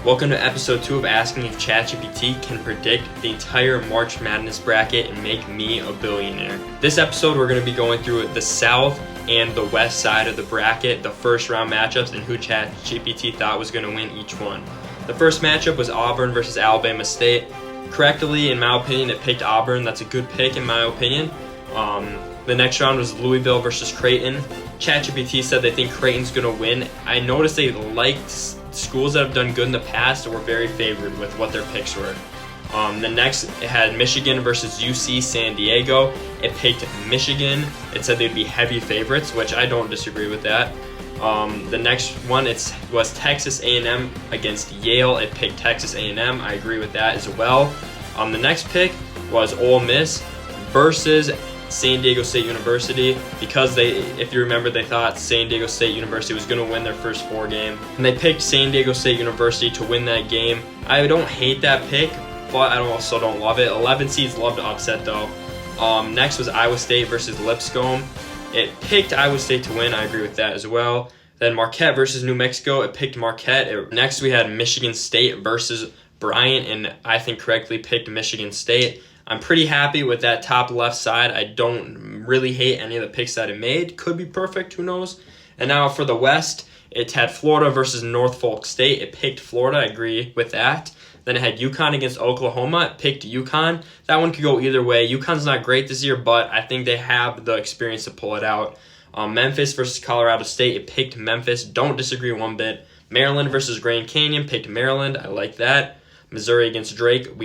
Welcome to episode 2 of asking if ChatGPT can predict the entire March Madness bracket and make me a billionaire. This episode we're going to be going through the South and the West side of the bracket, the first round matchups, and who ChatGPT thought was going to win each one. The first matchup was Auburn versus Alabama State. Correctly, in my opinion, it picked Auburn. That's a good pick in my opinion. The next round was Louisville versus Creighton. ChatGPT said they think Creighton's going to win. I noticed they liked schools that have done good in the past and were very favored with what their picks were. The next, it had Michigan versus UC San Diego. It picked Michigan. It said they'd be heavy favorites, which I don't disagree with that. The next one was Texas A&M against Yale. It picked Texas A&M. I agree with that as well. The next pick was Ole Miss versus San Diego State University, because if you remember, they thought San Diego State University was going to win their first 4 games, and they picked San Diego State University to win that game. I don't hate that pick, but I also don't love it. 11 seeds love to upset though. Next was Iowa State versus Lipscomb. It picked Iowa State to win. I agree with that as well. Then Marquette versus New Mexico. It picked Marquette. Next we had Michigan State versus Bryant, and I think correctly picked Michigan State. I'm pretty happy with that top left side. I don't really hate any of the picks that it made. Could be perfect, who knows? And now for the West, it had Florida versus Norfolk State. It picked Florida, I agree with that. Then it had UConn against Oklahoma. It picked UConn. That one could go either way. UConn's not great this year, but I think they have the experience to pull it out. Memphis versus Colorado State. It picked Memphis. Don't disagree one bit. Maryland versus Grand Canyon. Picked Maryland. I like that. Missouri against Drake.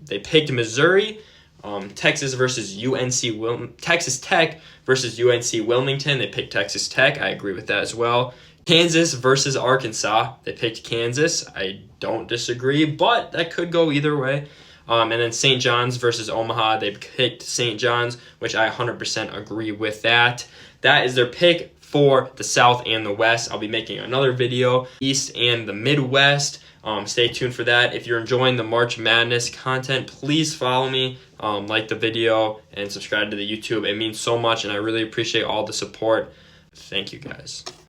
They picked Missouri. Texas Tech versus UNC Wilmington. They picked Texas Tech. I agree with that as well. Kansas versus Arkansas. They picked Kansas. I don't disagree, but that could go either way. And then St. John's versus Omaha. They picked St. John's, which I 100% agree with that. That is their pick for the South and the West. I'll be making another video, East and the Midwest. Stay tuned for that. If you're enjoying the March Madness content, please follow me, like the video, and subscribe to the YouTube. It means so much, and I really appreciate all the support. Thank you, guys.